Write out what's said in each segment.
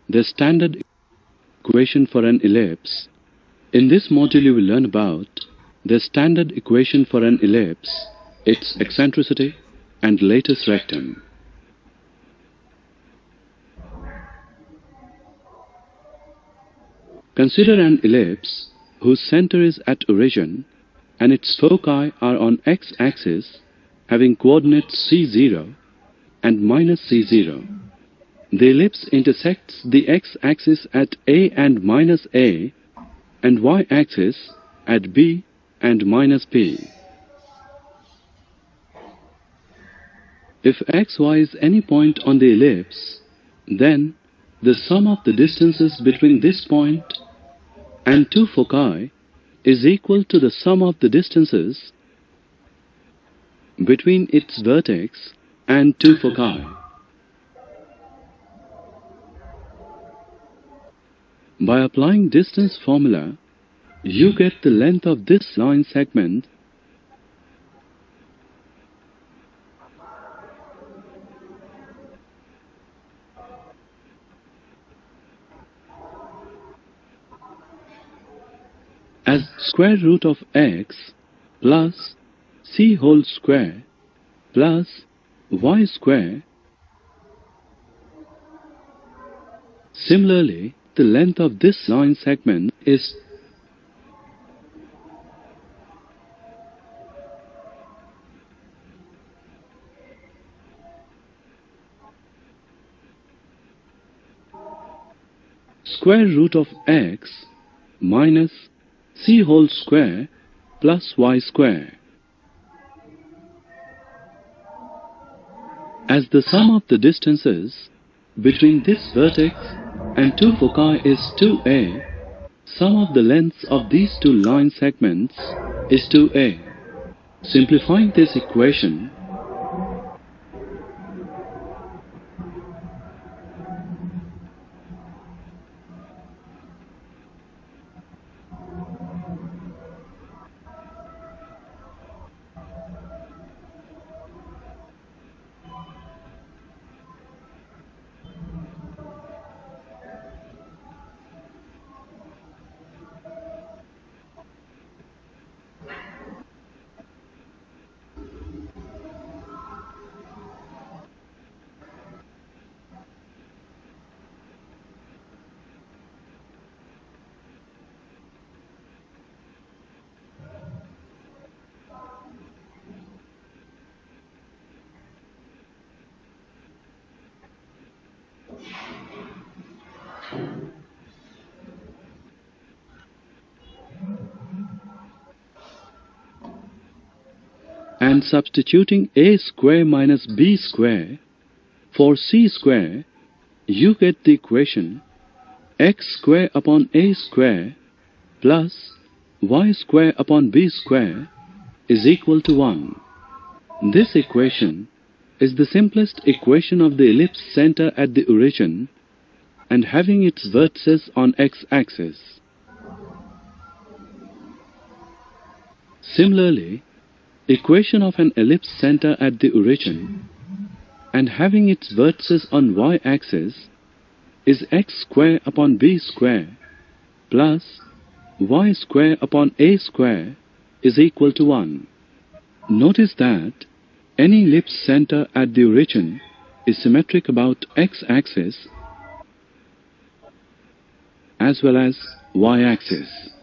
the standard equation for an ellipse. In this module you will learn about the standard equation for an ellipse, its eccentricity and lattice rectum. Consider an ellipse whose center is at origin and its foci are on x-axis having coordinates c0 and minus c0. The ellipse intersects the x-axis at a and minus a and y-axis at b and minus p. If xy is any point on the ellipse, then the sum of the distances between this point and two foci is equal to the sum of the distances between its vertex and two foci. By applying distance formula, you get the length of this line segment as square root of x plus c whole square plus y square. Similarly, the length of this line segment is square root of x minus c whole square plus y square. As the sum of the distances between this vertex and two foci is 2a, sum of the lengths of these two line segments is 2a. Simplifying this equation, and substituting a square minus b square for c square, you get the equation x square upon a square plus y square upon b square is equal to 1. This equation is the simplest equation of the ellipse center at the origin and having its vertices on x-axis. Similarly, equation of an ellipse center at the origin and having its vertices on y-axis is x square upon b square plus y square upon a square is equal to 1. Notice that any ellipse center at the origin is symmetric about x-axis as well as y-axis.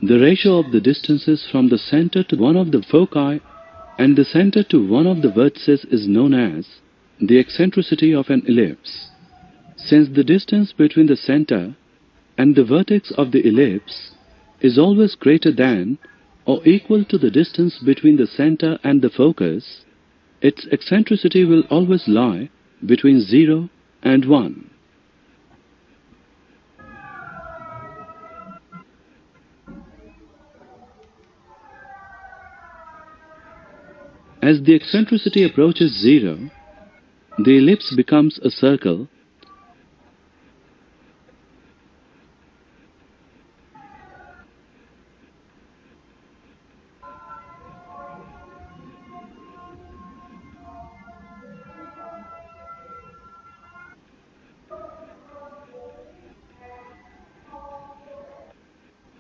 The ratio of the distances from the center to one of the foci and the center to one of the vertices is known as the eccentricity of an ellipse. Since the distance between the center and the vertex of the ellipse is always greater than or equal to the distance between the center and the focus, its eccentricity will always lie between 0 and 1. As the eccentricity approaches 0, the ellipse becomes a circle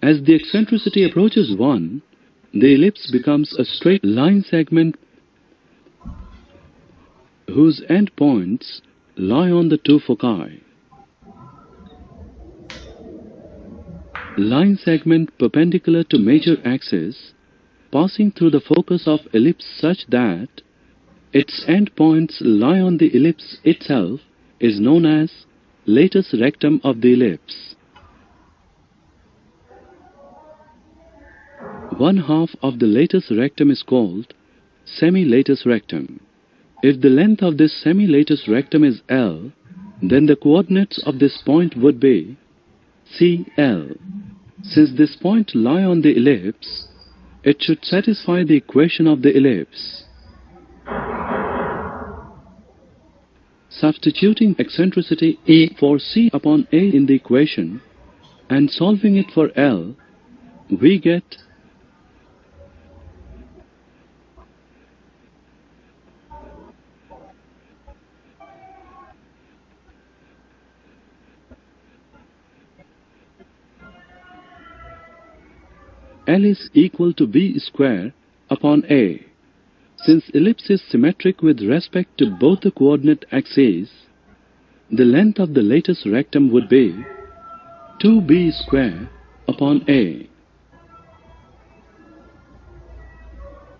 As the eccentricity approaches 1, the ellipse becomes a straight line segment whose endpoints lie on the two foci. Line segment perpendicular to major axis passing through the focus of ellipse such that its endpoints lie on the ellipse itself is known as latus rectum of the ellipse. One half of the latus rectum is called semi-latus rectum. If the length of this semi-latus rectum is L, then the coordinates of this point would be CL. Since this point lie on the ellipse, it should satisfy the equation of the ellipse. Substituting eccentricity E for C upon A in the equation and solving it for L, we get L is equal to B square upon A. Since ellipse is symmetric with respect to both the coordinate axes, the length of the latus rectum would be 2B square upon A.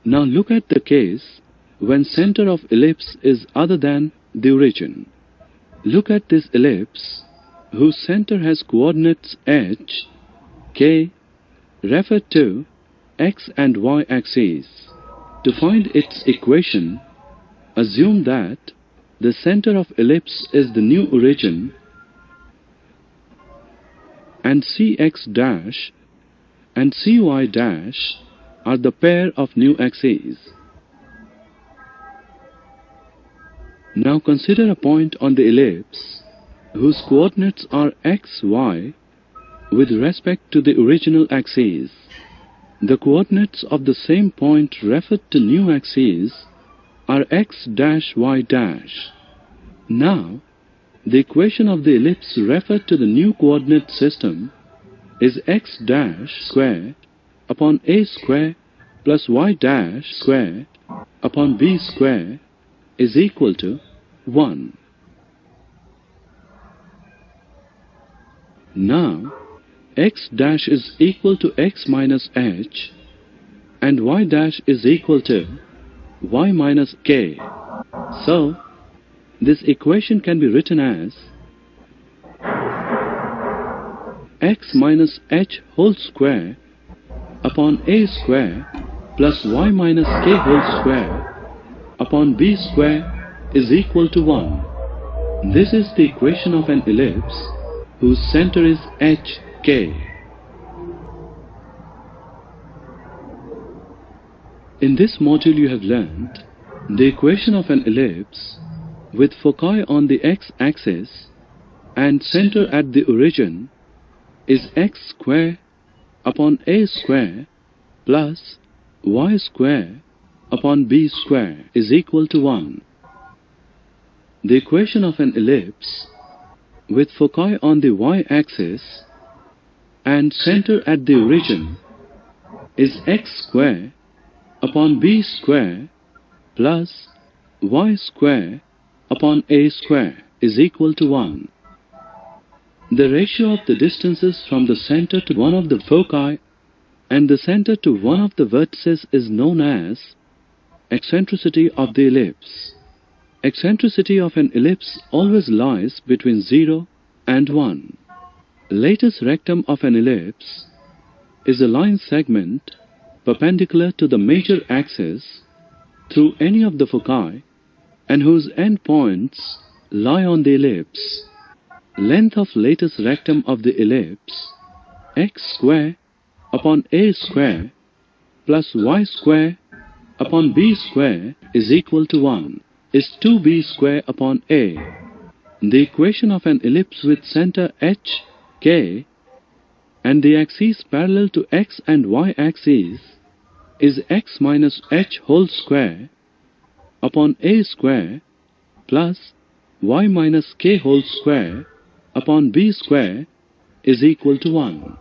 Now look at the case when center of ellipse is other than the origin. Look at this ellipse whose center has coordinates H, K, referred to x and y axes. To find its equation, assume that the center of ellipse is the new origin and Cx dash and Cy dash are the pair of new axes. Now consider a point on the ellipse whose coordinates are x, y with respect to the original axes. The coordinates of the same point referred to new axes are x dash y dash. Now, the equation of the ellipse referred to the new coordinate system is x dash square upon a square plus y dash square upon b square is equal to 1. Now, x dash is equal to x minus h and y dash is equal to y minus k. So, this equation can be written as x minus h whole square upon a square plus y minus k whole square upon b square is equal to 1. This is the equation of an ellipse whose center is h, k. In this module you have learned the equation of an ellipse with foci on the x-axis and center at the origin is x square upon a square plus y square upon b square is equal to 1. The equation of an ellipse with foci on the y-axis and center at the origin is x square upon b square plus y square upon a square is equal to 1. The ratio of the distances from the center to one of the foci and the center to one of the vertices is known as eccentricity of the ellipse. Eccentricity of an ellipse always lies between 0 and 1. Latus rectum of an ellipse is a line segment perpendicular to the major axis through any of the foci and whose endpoints lie on the ellipse. Length of latus rectum of the ellipse x square upon a square plus y square upon b square is equal to 1 is 2b square upon a. The equation of an ellipse with center h, k and the axes parallel to x and y axes is x minus h whole square upon a square plus y minus k whole square upon b square is equal to 1.